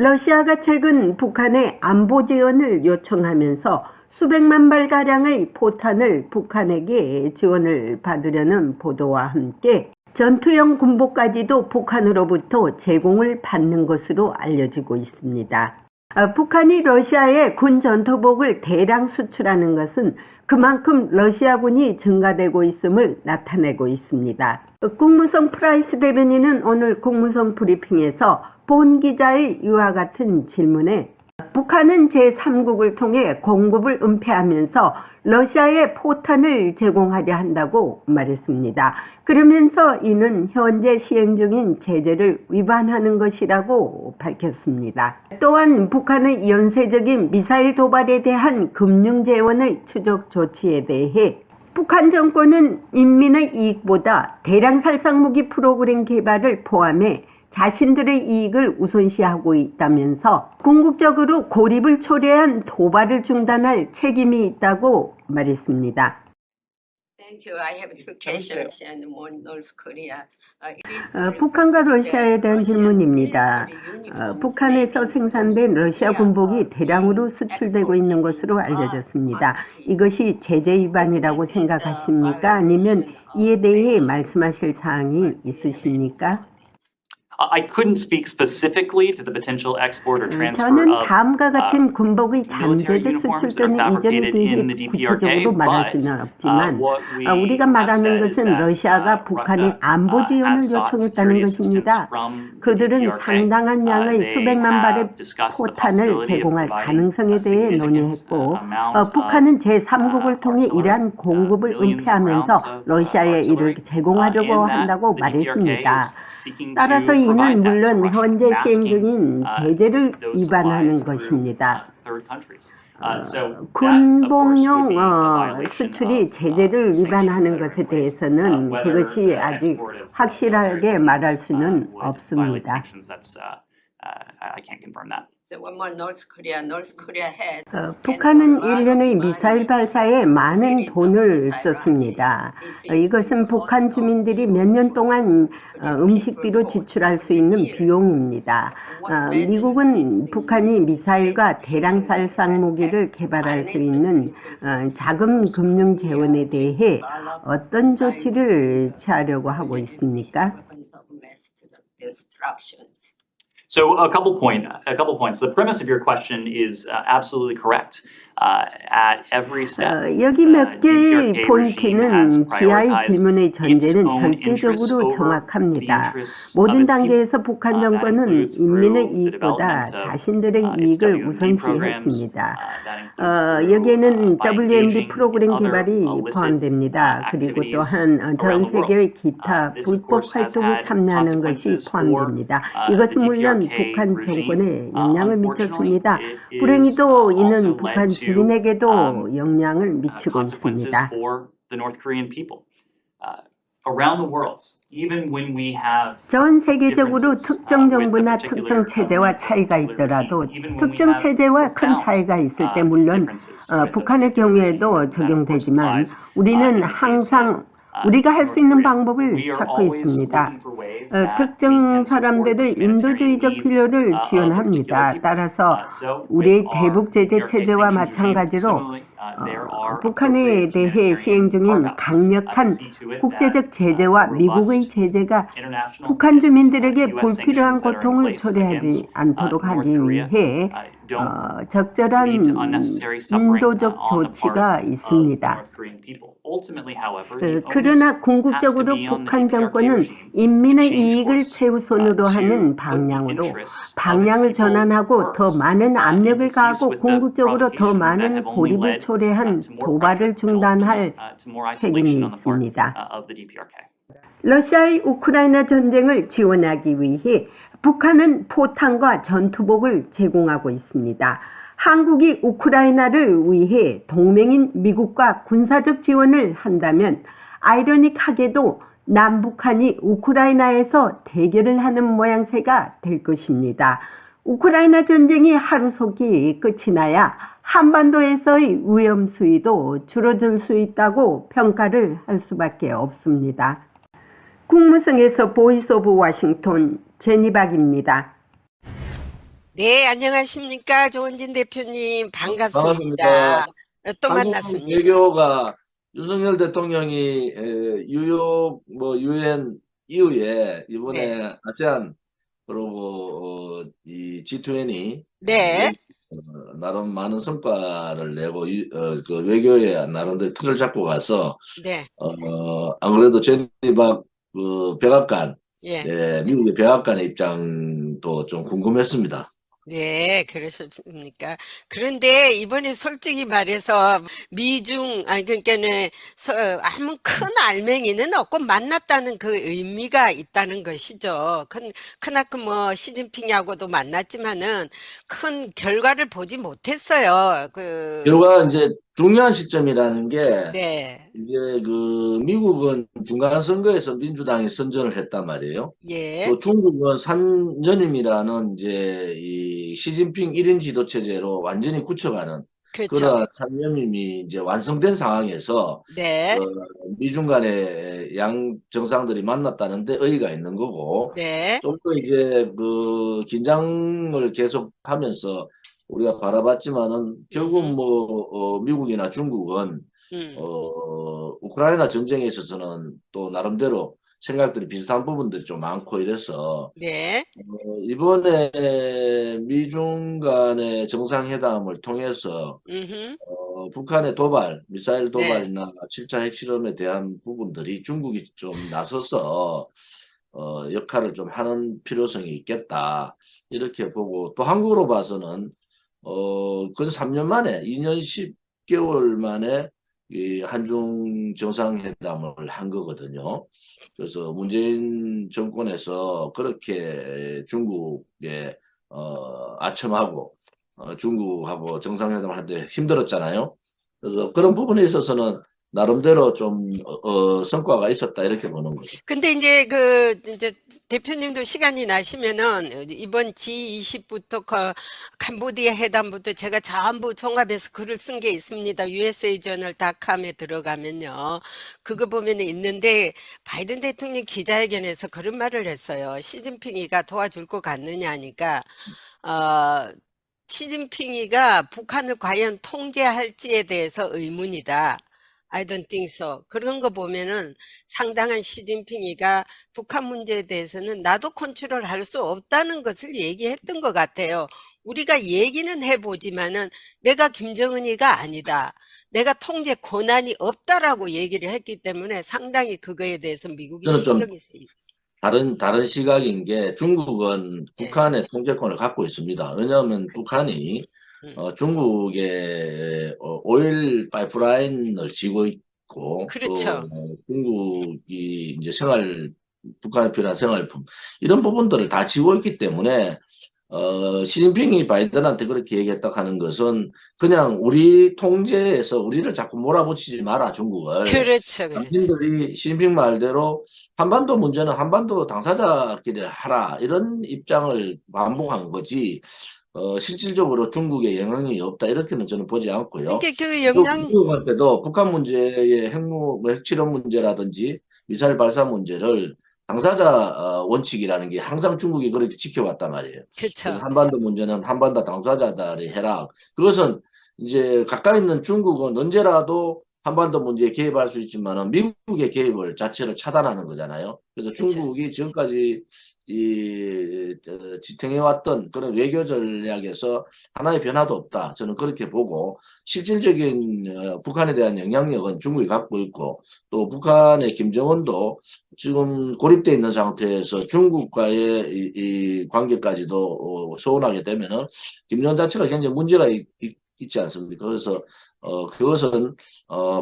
러시아가 최근 북한에 안보 지원을 요청하면서 수백만 발가량의 포탄을 북한에게 지원을 받으려는 보도와 함께 전투용 군복까지도 북한으로부터 제공을 받는 것으로 알려지고 있습니다. 북한이 러시아에 군 전투복을 대량 수출하는 것은 그만큼 러시아군이 증가되고 있음을 나타내고 있습니다. 국무성 프라이스 대변인은 오늘 국무성 브리핑에서 본 기자의 이와 같은 질문에 북한은 제3국을 통해 공급을 은폐하면서 러시아에 포탄을 제공하려 한다고 말했습니다. 그러면서 이는 현재 시행 중인 제재를 위반하는 것이라고 밝혔습니다. 또한 북한의 연쇄적인 미사일 도발에 대한 금융 재원의 추적 조치에 대해 북한 정권은 인민의 이익보다 대량 살상무기 프로그램 개발을 포함해 자신들의 이익을 우선시하고 있다면서 궁극적으로 고립을 초래한 도발을 중단할 책임이 있다고 말했습니다. 북한과 러시아에 대한 질문입니다. 북한에서 생산된 러시아 군복이 대량으로 수출되고 있는 것으로 알려졌습니다. 이것이 제재 위반이라고 생각하십니까? 아니면 이에 대해 말씀하실 사항이 있으십니까? I couldn't speak specifically to the potential export or transfer 저는 of 다음과 같은 군복의 military 잠재적 uniforms that are 수출 또는 이전에 fabricated in the 대해 DPRK, 구체적으로 말할 but 수는 없지만 what we 우리가 have 말하는 said is 것은 that 러시아가 북한의 안보 지원을 has sought 요청했다는 security assistance 것입니다. from the 그들은 DPRK. 상당한 양의 They 수백만 발의 have discussed the 포탄을 possibility of 제공할 providing 가능성에 a 대해 significant 논의했고 amount of 북한은 제3국을 통해 artillery, 이러한 공급을 millions of 은폐하면서 rounds of 러시아에 이를 artillery, 제공하려고 and that 한다고 the DPRK 말했습니다. is seeking to 따라서 provide 이는 that to 물론 Russia, 현재 시행 masking 중인 제재를 those 위반하는 supplies through 것입니다. third countries. So that, of course, would 군복용 be a violation 수출이 of 제재를 위반하는 sanctions that are 것에 in place. 대해서는 Whether 그것이 the 아직 export of 확실하게 military 말할 weapons, 수는 would violate 없습니다. sanctions. That's I can't confirm that. 북한은 1년의 미사일 발사에 많은 돈을 썼습니다. 이것은 북한 주민들이 몇 년 동안 음식비로 지출할 수 있는 비용입니다. 미국은 북한이 미사일과 대량 살상 무기를 개발할 수 있는 자금 금융 재원에 대해 어떤 조치를 취하려고 하고 있습니까? So a couple points. The premise of your question is absolutely correct. At every step, 여기 몇 개의 DPRK regime 포인트는 has 지하의 prioritized 질문의 its 전제는 own interests 절대적으로 over the 정확합니다. interests of 모든 its people. 단계에서 북한 That 정권은 includes 인민의 through the 이익보다 development of 자신들의 its 이익을 WMD programs. 우선시했습니다. That includes through 여기에는 by WMD engaging 프로그램 in other 개발이 illicit 포함됩니다. 그리고 activities 또한 전 around the 세계의 world. 기타 This, of 불법 course, has 활동에 had 참여하는 것이 consequences for 포함됩니다. the 이것은 물론 DPRK 북한 정권에 regime. 영향을 Unfortunately, 미쳤습니다. it is 불행히도 이는 also 북한 led to 주민에게도 영향을 미치고 consequences 있습니다. for the North Korean people around the world. Even when we have 전 세계적으로 differences, 특정 with a 정부나 particular 특정 체제와 government, 차이가 particular 있더라도 regime, even when we 특정 have 체제와 큰 profound, 차이가 있을 때 물론 differences with a 북한의 particular regime, 경우에도 that of course 적용되지만 applies, 우리는 in the case 항상 of 우리가 할 수 North 있는 Korea. 방법을 We are 찾고 always 있습니다. looking for ways that we 특정 can support 사람들의 the 인도주의적 humanitarian 필요를 needs of 지원합니다. particular people. 따라서 So 우리의 with our 대북 제재 DPRK 체제와 sanctions regime, 마찬가지로 similarly, there are 북한에 appropriate 대해 humanitarian 시행 중인 carve-outs 강력한 to see to it 국제적 that 제재와 미국의 robust 제재가 international 북한 and 주민들에게 US 불필요한 sanctions that are in 고통을 place 초래하지 against 않도록 North 하기 Korea 위해 don't 적절한 lead to unnecessary suffering 인도적 on the part 조치가 of the 있습니다. North Korean people. Ultimately, however, the onus 그러나 has to 궁극적으로 be on the 북한 DPRK 정권은 regime to 인민의 change 이익을 course, 최우선으로 to 하는 put the 방향으로 interests of its 방향을 people 전환하고 더 first, 많은 and 압력을 to cease 가하고 with the 궁극적으로 더 provocations that 많은 have only 고립을 led 초래한 to more 도발을 pressure and 중단할 ultimately to more 책임이 isolation on the part 있습니다. of the DPRK. 러시아의 우크라이나 전쟁을 지원하기 위해 북한은 포탄과 전투복을 제공하고 있습니다. 한국이 우크라이나를 위해 동맹인 미국과 군사적 지원을 한다면 아이러닉하게도 남북한이 우크라이나에서 대결을 하는 모양새가 될 것입니다. 우크라이나 전쟁이 하루속히 끝이 나야 한반도에서의 위험 수위도 줄어들 수 있다고 평가를 할 수밖에 없습니다. 국무성에서 보이스 오브 워싱턴 제니박입니다. 네, 안녕하십니까. 조은진 대표님, 반갑습니다. 반갑습니다. 또 한국 만났습니다. 외교가 윤석열 대통령이 뉴욕 유엔 이후에 네, 이번에 아세안 그리고 이 G20 네, 여기 나름 많은 성과를 내고 그 외교에 나름대로 틀을 잡고 가서 네, 안 그래도 제니박 그 백악관 예. 미국의 백악관의 입장도 좀 궁금했습니다. 네, 그러셨습니까? 그런데 이번에 솔직히 말해서 미중, 아니, 그러니까는 아무 큰 알맹이는 없고 만났다는 그 의미가 있다는 것이죠. 크나큰 뭐 시진핑하고도 만났지만은 큰 결과를 보지 못했어요. 결과 이제 중요한 시점이라는 게 네, 이제 그 미국은 중간 선거에서 민주당이 선전을 했단 말이에요. 예, 또 중국은 산년임이라는 이제 이 시진핑 1인 지도 체제로 완전히 굳혀가는 그렇죠. 그러한 산년임이 이제 완성된 상황에서 네, 미중 간의 양 정상들이 만났다는데 의의가 있는 거고 네, 좀 더 이제 그 긴장을 계속하면서 우리가 바라봤지만은 결국 음, 미국이나 중국은 음, 우크라이나 전쟁에 있어서는 또 나름대로 생각들이 비슷한 부분들이 좀 많고 이래서 네, 이번에 미중 간의 정상회담을 통해서 음, 북한의 도발, 미사일 네. 도발이나 7차 핵실험에 대한 부분들이 중국이 좀 나서서 역할을 좀 하는 필요성이 있겠다. 이렇게 보고 또 한국으로 봐서는 근 3년 만에 2년 10개월 만에 이 한중 정상회담을 한 거거든요. 그래서 문재인 정권에서 그렇게 중국에 아첨하고 중국하고 정상회담을 하는데 힘들었잖아요. 그래서 그런 부분에 있어서는 나름대로 좀 성과가 있었다 이렇게 보는 거죠. 근데 이제 대표님도 시간이 나시면은 이번 G20부터 캄보디아 회담부터 제가 전부 종합해서 글을 쓴 게 있습니다. USA 저널닷컴에 들어가면요. 그거 보면 있는데 바이든 대통령 기자회견에서 그런 말을 했어요. 시진핑이가 도와줄 것 같느냐니까 어, 시진핑이가 북한을 과연 통제할지에 대해서 의문이다. I don't think so. 그런 거 보면은 상당한 시진핑이가 북한 문제에 대해서는 나도 컨트롤할 수 없다는 것을 얘기했던 것 같아요. 우리가 얘기는 해보지만은 내가 김정은이가 아니다. 내가 통제 권한이 없다라고 얘기를 했기 때문에 상당히 그거에 대해서 미국이 저는 좀 신경이 쓰입니다. 다른 시각인 게 중국은 예. 북한의 통제권을 갖고 있습니다. 왜냐하면 북한이 음. 중국의 오일 파이프라인을 지고 있고 또 그렇죠. 중국이 이제 북한에 필요한 생활품 이런 부분들을 다 지고 있기 때문에 시진핑이 바이든한테 그렇게 얘기했다 하는 것은 그냥 우리 통제에서 우리를 자꾸 몰아붙이지 마라 중국을. 그렇죠. 그렇죠. 당신들이 시진핑 말대로 한반도 문제는 한반도 당사자끼리 하라 이런 입장을 반복한 거지 실질적으로 중국에 영향이 없다 이렇게는 저는 보지 않고요. 그러니까 그 또 영양 미국한테도 북한 문제의 핵실험 문제라든지 미사일 발사 문제를 당사자 원칙이라는 게 항상 중국이 그렇게 지켜왔단 말이에요. 그래서 그렇죠. 한반도 문제는 한반도 당사자들이 해라. 그것은 이제 가까이 있는 중국은 언제라도 한반도 문제에 개입할 수 있지만은 미국의 개입을 자체를 차단하는 거잖아요. 그래서 그렇죠. 중국이 지금까지 지탱해왔던 그런 외교 전략에서 하나의 변화도 없다. 저는 그렇게 보고 실질적인 북한에 대한 영향력은 중국이 갖고 있고 또 북한의 김정은도 지금 고립돼 있는 상태에서 중국과의 이 관계까지도 소원하게 되면은 김정은 자체가 굉장히 문제가 있지 않습니까? 그래서 그것은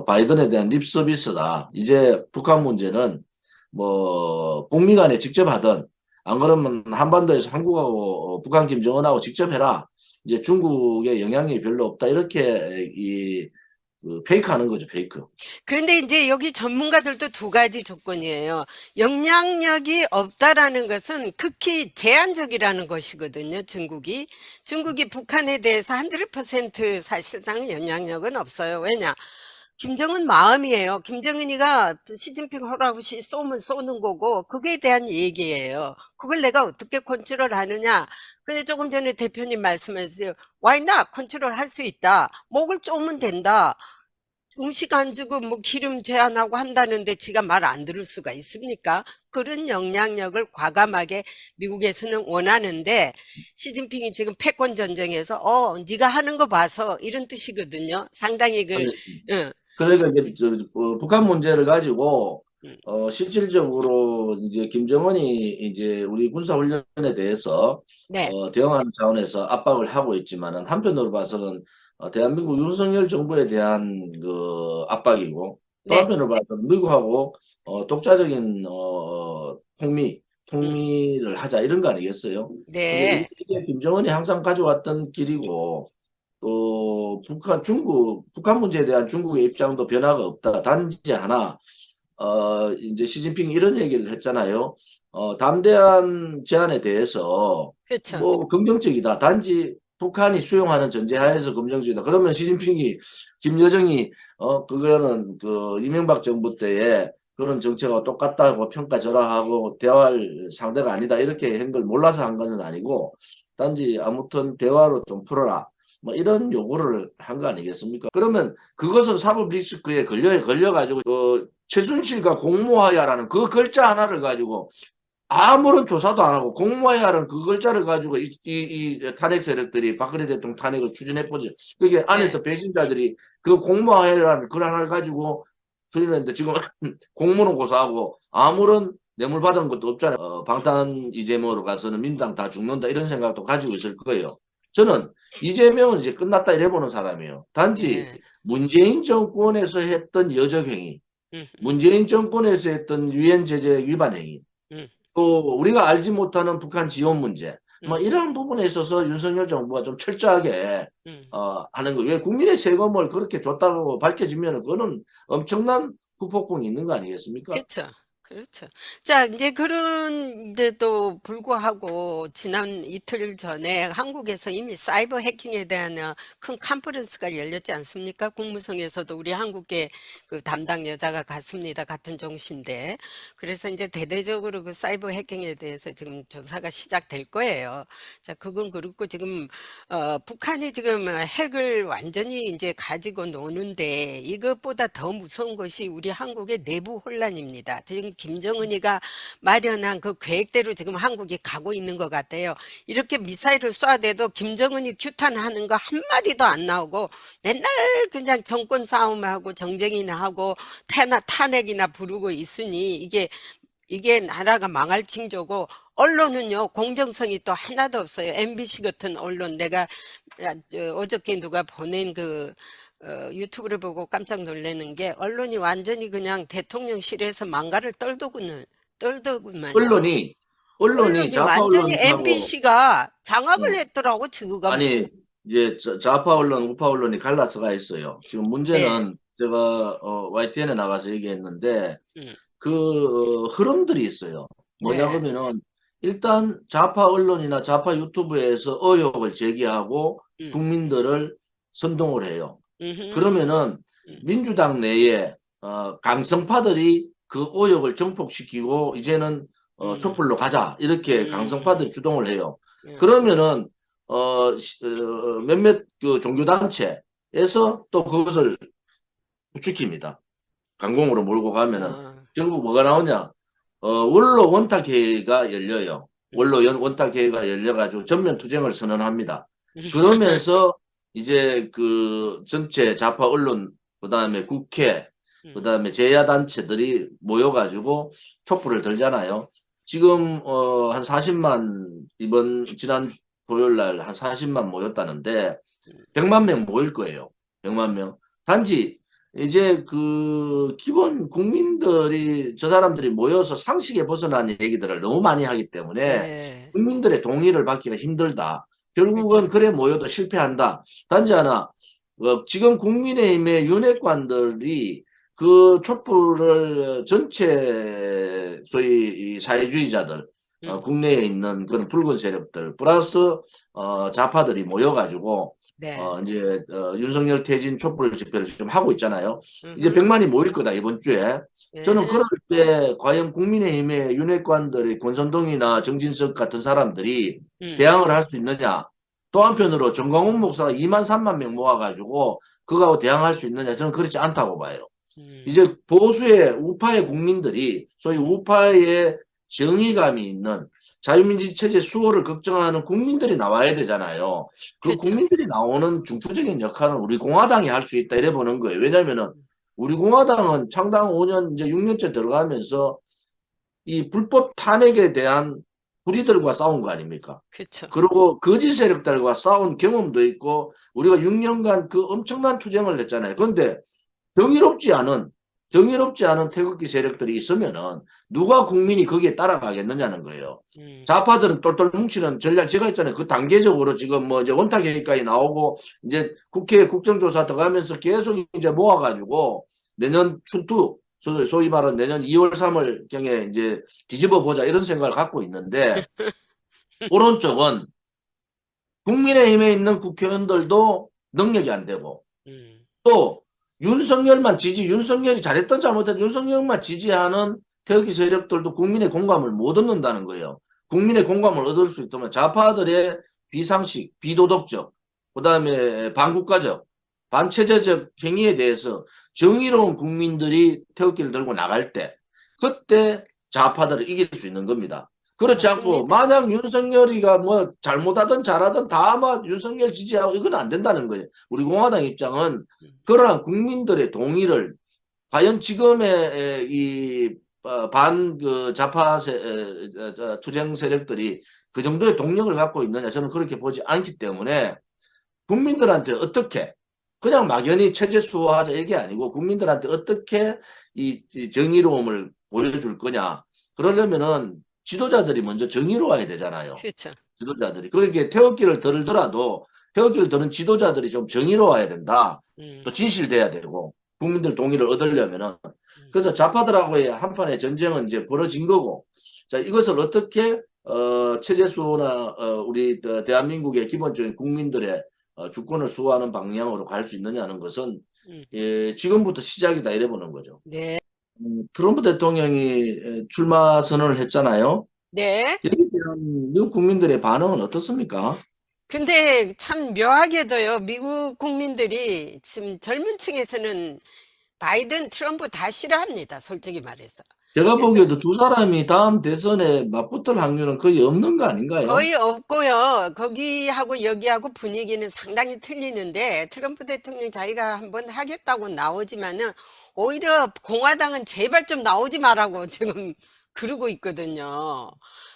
바이든에 대한 립 서비스다. 이제 북한 문제는 뭐 북미 간에 직접 하든 안 그러면 한반도에서 한국하고 북한 김정은하고 직접 해라. 이제 중국의 영향이 별로 없다. 이렇게 그 페이크하는 거죠, 페이크. 그런데 이제 여기 전문가들도 두 가지 조건이에요. 영향력이 없다라는 것은 극히 제한적이라는 것이거든요, 중국이. 중국이 북한에 대해서 100% 사실상 영향력은 없어요. 왜냐? 김정은 마음이에요. 김정은이가 시진핑 허락없이 쏘면 쏘는 거고, 그거에 대한 얘기예요. 그걸 내가 어떻게 컨트롤하느냐. 근데 조금 전에 대표님 말씀하셨어요. Why not? 컨트롤할 수 있다. 목을 쪼면 된다. 음식 안 주고 뭐 기름 제한하고 한다는데 지가 말 안 들을 수가 있습니까? 그런 영향력을 과감하게 미국에서는 원하는데 시진핑이 지금 패권 전쟁에서 네가 하는 거 봐서 이런 뜻이거든요. 상당히 아니, 응, 그러니까 이제 북한 문제를 가지고 응. 실질적으로 이제 김정은이 이제 우리 군사훈련에 대해서 네, 대응하는 차원에서 압박을 하고 있지만은 한편으로 봐서는 대한민국 윤석열 정부에 대한 그 압박이고 또 네, 한편으로 봐서는 미국하고 독자적인 응, 통미를 하자 이런 거 아니겠어요? 근데 네, 이게 김정은이 항상 가져왔던 길이고 또 북한 문제에 대한 중국의 입장도 변화가 없다. 단지 하나, 이제 시진핑이 이런 얘기를 했잖아요. 담대한 제안에 대해서 그렇죠. 뭐 긍정적이다. 단지 북한이 수용하는 전제하에서 긍정적이다. 그러면 시진핑이 김여정이 그거는 그 이명박 정부 때에 그런 정책하고 똑같다고 평가절하하고 대화할 상대가 아니다. 이렇게 한 걸 몰라서 한 것은 아니고 단지 아무튼 대화로 좀 풀어라. 뭐 이런 요구를 한 거 아니겠습니까? 그러면 그것은 사법 리스크에 걸려가지고 최순실과 공모하야라는 그 글자 하나를 가지고 아무런 조사도 안 하고 공모하야라는 그 글자를 가지고 이 탄핵 세력들이 박근혜 대통령 탄핵을 추진해보죠. 그게 네, 안에서 배신자들이 그 공모하야라는 글 하나를 가지고 추진했는데 지금 공모는 고사하고 아무런 뇌물 받은 것도 없잖아요. 방탄 이재명으로 가서는 민당 다 죽는다 이런 생각도 가지고 있을 거예요. 저는 이재명은 이제 끝났다 이래보는 사람이에요. 단지 네, 문재인 정권에서 했던 여적행위, 응, 문재인 정권에서 했던 유엔 제재 위반 행위, 응, 또 우리가 알지 못하는 북한 지원 문제, 뭐 응, 이러한 부분에 있어서 윤석열 정부가 좀 철저하게 응. 하는 거. 왜 국민의 세금을 그렇게 줬다고 밝혀지면 그거는 엄청난 후폭풍이 있는 거 아니겠습니까? 그렇죠. 그렇죠. 자, 이제 그런데도 불구하고 지난 이틀 전에 한국에서 이미 사이버 해킹에 대한 큰 컨퍼런스가 열렸지 않습니까? 국무성에서도 우리 한국의 그 담당 여자가 갔습니다. 같은 종신데. 그래서 이제 대대적으로 그 사이버 해킹에 대해서 지금 조사가 시작될 거예요. 자, 그건 그렇고 지금 북한이 지금 핵을 완전히 이제 가지고 노는데 이것보다 더 무서운 것이 우리 한국의 내부 혼란입니다. 지금 김정은이가 마련한 그 계획대로 지금 한국이 가고 있는 것 같아요. 이렇게 미사일을 쏴대도 김정은이 규탄하는 거 한마디도 안 나오고 맨날 그냥 정권 싸움하고 정쟁이나 하고 탄핵이나 부르고 있으니 이게 나라가 망할 징조고 언론은요 공정성이 또 하나도 없어요. MBC 같은 언론 내가 어저께 누가 보낸 그 유튜브를 보고 깜짝 놀라는 게 언론이 완전히 그냥 대통령실에서 망가를 떨더구만요. 언론이 언론이 언론이 좌파 완전히 언론하고 MBC가 장악을 음, 했더라고 지가 무슨 아니 이제 좌파 언론, 우파 언론이 갈라서가 있어요. 지금 네, 문제는 제가 YTN에 나가서 얘기했는데 음, 그 흐름들이 있어요. 뭐냐 네, 그러면은 일단 좌파 언론이나 좌파 유튜브에서 의혹을 제기하고 음, 국민들을 선동을 해요. 음, 그러면은 음, 민주당 내에 강성파들이 그 의혹을 정폭시키고 이제는 음, 촛불로 가자 이렇게 강성파들이 주동을 해요. 음, 그러면은 몇몇 그 종교단체에서 또 그것을 부추깁니다. 강공으로 몰고 가면은 어, 결국 뭐가 나오냐? 원로 원탁회의가 열려요. 음, 원탁회의가 열려가지고 전면 투쟁을 선언합니다. 그러면서 이제 그 전체 좌파 언론, 그다음에 국회, 음, 그다음에 제야단체들이 모여가지고 촛불을 들잖아요. 지금 한 40만 이번 지난 토요일 날 한 40만 모였다는데 100만 명 모일 거예요. 100만 명. 단지 이제 그 기본 국민들이 저 사람들이 모여서 상식에 벗어난 얘기들을 너무 많이 하기 때문에 네, 국민들의 동의를 받기가 힘들다. 결국은 그렇죠. 그래 모여도 실패한다. 단지 하나 지금 국민의힘의 윤핵관들이 그 촛불을 전체 소위 이 사회주의자들 국내에 있는 그런 붉은 세력들 플러스 좌파들이 모여가지고 네. 이제 윤석열 퇴진 촛불 집회를 지금 하고 있잖아요. 이제 음흠. 100만이 모일 거다 이번 주에. 저는 예. 그럴 때 과연 국민의힘의 윤핵관들이 권선동이나 정진석 같은 사람들이 대항을 할 수 있느냐. 또 한편으로 정광훈 목사가 2만 3만 명 모아가지고 그거하고 대항할 수 있느냐. 저는 그렇지 않다고 봐요. 이제 보수의 우파의 국민들이 소위 우파의 정의감이 있는 자유민주 체제 수호를 걱정하는 국민들이 나와야 되잖아요. 그 그렇죠. 국민들이 나오는 중추적인 역할은 우리 공화당이 할 수 있다 이래 보는 거예요. 왜냐면은 우리 공화당은 창당 5년 이제 6년째 들어가면서 이 불법 탄핵에 대한 불의들과 싸운 거 아닙니까? 그렇죠. 그리고 거짓 세력들과 싸운 경험도 있고 우리가 6년간 그 엄청난 투쟁을 했잖아요. 그런데 정의롭지 않은 태극기 세력들이 있으면은 누가 국민이 거기에 따라가겠느냐는 거예요. 좌파들은 똘똘 뭉치는 전략 제가 했잖아요. 그 단계적으로 지금 뭐 이제 원탁회의까지 나오고 이제 국회 국정조사 들어가면서 계속 이제 모아가지고 내년 춘투 소위 말하는 내년 2월 3월 경에 이제 뒤집어 보자 이런 생각을 갖고 있는데 오른쪽은 국민의힘에 있는 국회의원들도 능력이 안 되고 또 윤석열이 잘했던 잘못했던 윤석열만 지지하는 태극기 세력들도 국민의 공감을 못 얻는다는 거예요. 국민의 공감을 얻을 수 있다면 좌파들의 비상식, 비도덕적, 그다음에 반국가적, 반체제적 행위에 대해서 정의로운 국민들이 태극기를 들고 나갈 때 그때 좌파들을 이길 수 있는 겁니다. 그렇지 않고 맞습니다. 마냥 윤석열이가 뭐 잘못하든 잘하든 다 아마 윤석열 지지하고 이건 안 된다는 거예요. 우리 공화당 입장은 그러한 국민들의 동의를 과연 지금의 이 반 그 좌파 투쟁 세력들이 그 정도의 동력을 갖고 있느냐 저는 그렇게 보지 않기 때문에 국민들한테 어떻게 그냥 막연히 체제 수호하자 이게 아니고 국민들한테 어떻게 이 정의로움을 보여줄 거냐 그러려면은 지도자들이 먼저 정의로워야 되잖아요. 그렇죠. 지도자들이 그렇게 태극기를 들더라도 태극기를 드는 지도자들이 좀 정의로워야 된다. 또 진실돼야 되고 국민들 동의를 얻으려면은 그래서 좌파들하고의 한판의 전쟁은 이제 벌어진 거고 자 이것을 어떻게 체제 수호나 우리 대한민국의 기본적인 국민들의 주권을 수호하는 방향으로 갈 수 있느냐는 것은 예, 지금부터 시작이다 이래 보는 거죠. 네. 트럼프 대통령이 출마 선언을 했잖아요. 네. 여기에 대한 미국 국민들의 반응은 어떻습니까? 근데 참 묘하게도요, 미국 국민들이 지금 젊은 층에서는 바이든, 트럼프 다 싫어합니다. 솔직히 말해서. 제가 그래서 보기에도 두 사람이 다음 대선에 맞붙을 확률은 거의 없는 거 아닌가요? 거의 없고요. 거기하고 여기하고 분위기는 상당히 틀리는데 트럼프 대통령 자기가 한번 하겠다고 나오지만은 오히려 공화당은 제발 좀 나오지 말라고 지금 그러고 있거든요.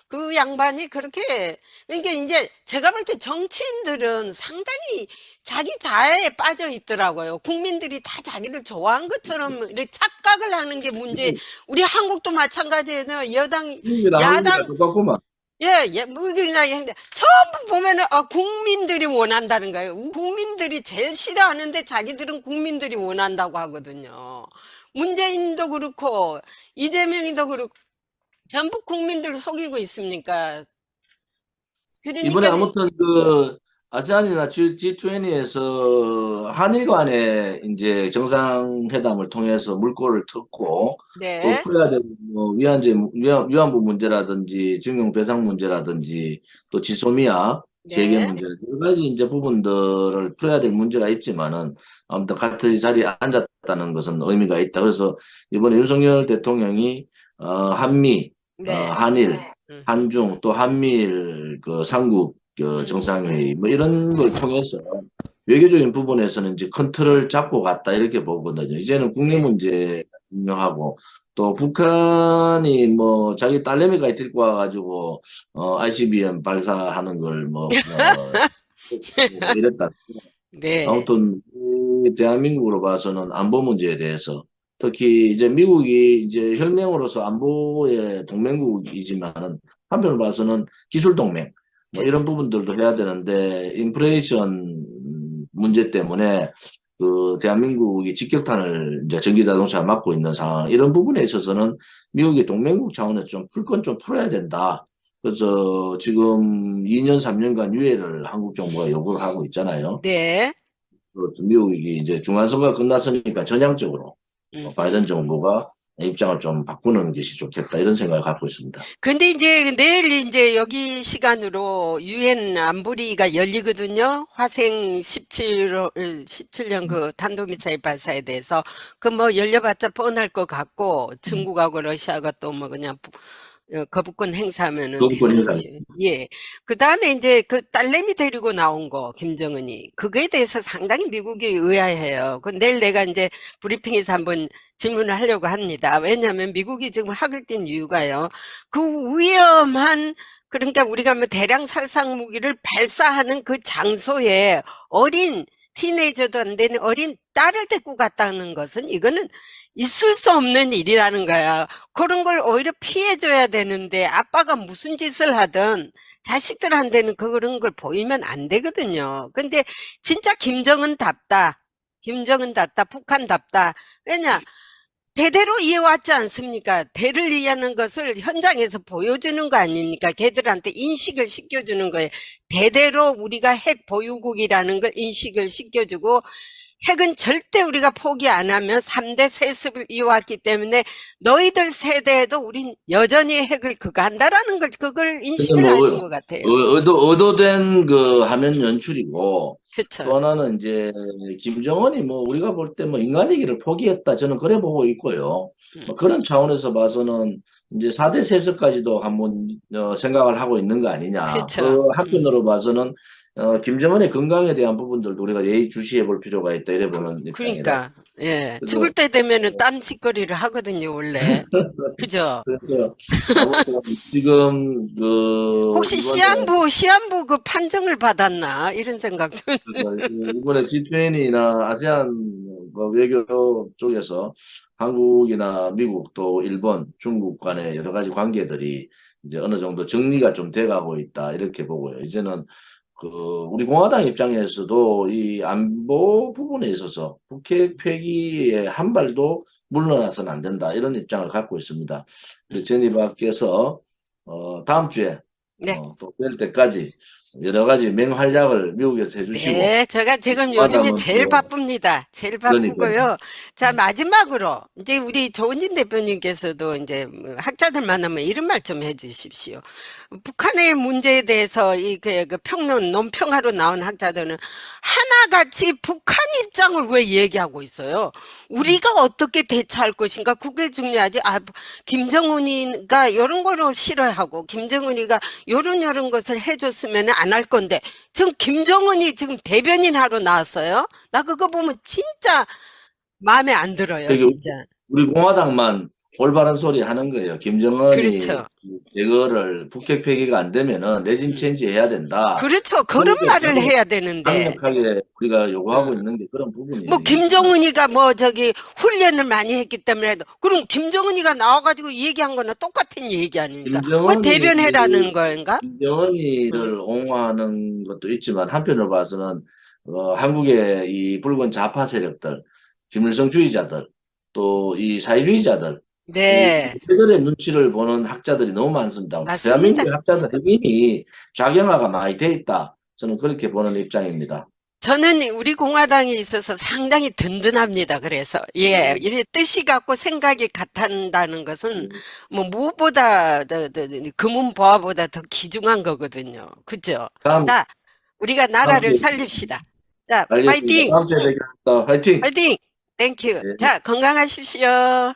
그 양반이 그렇게 그러니까 이제 제가 볼 때 정치인들은 상당히 자기 자아에 빠져 있더라고요. 국민들이 다 자기를 좋아한 것처럼 이렇게 착각을 하는 게 문제. 우리 한국도 마찬가지예요. 여당, 미국이랑 야당 한국이랑 똑같구만. 예, 무기나 했는데 전부 보면은 국민들이 원한다는 거예요. 국민들이 제일 싫어하는데 자기들은 국민들이 원한다고 하거든요. 문재인도 그렇고 이재명이도 그렇고 전부 국민들을 속이고 있습니까? 이번에 그러니까 아무튼 그 아세안이나 G20에서 한일 간의 이제 정상회담을 통해서 물꼬를 텄고 또 네, 풀어야 될 뭐 위안부 문제라든지 증용 배상 문제라든지 또 지소미아 재개 네, 문제 여러 가지 이제 부분들을 풀어야 될 문제가 있지만은 아무튼 같은 자리에 앉았다는 것은 의미가 있다. 그래서 이번에 윤석열 대통령이 한미 네, 한일 음, 한중 또 한미일 그 삼국 그 정상회의 뭐 이런 걸 통해서 외교적인 부분에서는 이제 큰 틀을 잡고 갔다 이렇게 보거든요. 이제는 국내 네, 문제 중요하고 또 북한이 뭐 자기 딸내미가 데리고 와가지고 ICBM 발사하는 걸 뭐 이랬다. 네, 아무튼 이 대한민국으로 봐서는 안보 문제에 대해서 특히 이제 미국이 이제 혁명으로서 안보의 동맹국이지만은 한편으로 봐서는 기술 동맹 뭐 이런 부분들도 해야 되는데 인플레이션 문제 때문에 그 대한민국이 직격탄을 이제 전기 자동차 맞고 있는 상황 이런 부분에 있어서는 미국이 동맹국 차원에서 좀 풀 건 좀 풀어야 된다. 그래서 지금 2년, 3년간 유예를 한국 정부가 요구를 하고 있잖아요. 네. 미국이 이제 중간선거가 끝났으니까 전향적으로 바이든 정부가 입장을 좀 바꾸는 것이 좋겠다 이런 생각을 갖고 있습니다. 근데 이제 내일 이제 여기 시간으로 유엔 안보리가 열리거든요. 화생 17년 그 탄도미사일 발사에 대해서 그 뭐 열려봤자 뻔할 것 같고 중국하고 러시아가 또 뭐 그냥 거부권 행사하면은 거부권 되는 행사. 것이. 예. 그 다음에 이제 그 딸내미 데리고 나온 거, 김정은이. 그거에 대해서 상당히 미국이 의아해요. 그 내일 내가 이제 브리핑에서 한번 질문을 하려고 합니다. 왜냐하면 미국이 지금 학을 띈 이유가요. 그 위험한, 그러니까 우리가 뭐 대량 살상 무기를 발사하는 그 장소에 어린 티네이저도 안 되는 어린 딸을 데리고 갔다는 것은 이거는 있을 수 없는 일이라는 거야. 그런 걸 오히려 피해줘야 되는데 아빠가 무슨 짓을 하든 자식들한테는 그런 걸 보이면 안 되거든요. 근데 진짜 김정은답다. 김정은답다. 북한답다. 왜냐? 대대로 이어왔지 않습니까? 대를 이해하는 것을 현장에서 보여주는 거 아닙니까? 걔들한테 인식을 시켜주는 거예요. 대대로 우리가 핵 보유국이라는 걸 인식을 시켜주고 핵은 절대 우리가 포기 안 하며 3대 세습을 이어왔기 때문에 너희들 세대에도 우린 여전히 핵을 그거 한다라는 걸 그걸 인식을 뭐 하신 것 같아요. 의도된 그 화면 연출이고 또 그렇죠. 하나는 이제 김정은이 뭐 우리가 볼 때 뭐 인간이기를 포기했다 저는 그래 보고 있고요. 뭐 그런 차원에서 봐서는 이제 4대 세습까지도 한번 생각을 하고 있는 거 아니냐. 그렇죠. 그 한편으로 봐서는 김정은의 건강에 대한 부분들도 우리가 예의주시해 볼 필요가 있다 이래 보는 입장이다. 그러니까 예 그래서- 죽을 때 되면은 딴짓거리를 하거든요 원래. 그죠? 그래서 아무튼 지금 그 혹시 이번에 시한부 그 판정을 받았나 이런 생각도. 이번에 G20나 아세안 뭐 외교 쪽에서 한국이나 미국 또 일본, 중국 간의 여러 가지 관계들이 이제 어느 정도 정리가 좀 돼가고 있다 이렇게 보고요. 이제는 그 우리 공화당 입장에서도 이 안보 부분에 있어서 북핵 폐기에 한 발도 물러나서는 안 된다 이런 입장을 갖고 있습니다. 제니박께서 다음 주에 네. 또 될 때까지 여러 가지 맹활약을 미국에서 해주시고 네, 제가 지금 요즘에 공화당은 제일 또 바쁩니다. 제일 바쁘고요. 그러니까요. 자, 마지막으로 이제 우리 조은진 대표님께서도 이제 뭐 학자들 만나면 이런 말 좀 해주십시오. 북한의 문제에 대해서 그 평론, 논평하러 나온 학자들은 하나같이 북한 입장을 왜 얘기하고 있어요? 우리가 어떻게 대처할 것인가? 그게 중요하지. 김정은이가 이런 거를 싫어하고 김정은이가 이런 것을 해줬으면 안 할 건데 지금 김정은이 지금 대변인 하러 나왔어요. 나 그거 보면 진짜 마음에 안 들어요, 되게 진짜. 우리 공화당만 올바른 소리 하는 거예요. 김정은이 그렇죠. 제거를 북핵 폐기가 안 되면은 레짐 체인지 해야 된다. 그렇죠. 그런 그렇게 말을 해야 되는데. 강력하게 우리가 요구하고 있는 게 그런 부분이에요. 뭐 김정은이가 뭐 저기 훈련을 많이 했기 때문에 해도 그럼 김정은이가 나와가지고 얘기한 거나 똑같은 얘기 아닙니까? 왜 김정은이 대변해라는 건가? 김정은이를 옹호하는 것도 있지만 한편으로 봐서는 한국의 이 붉은 좌파 세력들, 김일성주의자들, 또 이 사회주의자들, 네. 그들의 눈치를 보는 학자들이 너무 많습니다. 맞습니다. 대한민국의 학자들 대부분이 좌경화가 많이 돼 있다. 저는 그렇게 보는 입장입니다. 저는 우리 공화당에 있어서 상당히 든든합니다. 그래서 예, 이래 뜻이 같고 생각이 같다는 것은 뭐 무엇보다 금은보화보다 더 귀중한 거거든요. 그죠? 다음 자, 우리가 나라를 주에 살립시다. 자, 알겠습니다. 파이팅! 다음 주에 뵙겠습니다. 파이팅! 파이팅! 땡큐. 네. 자, 건강하십시오.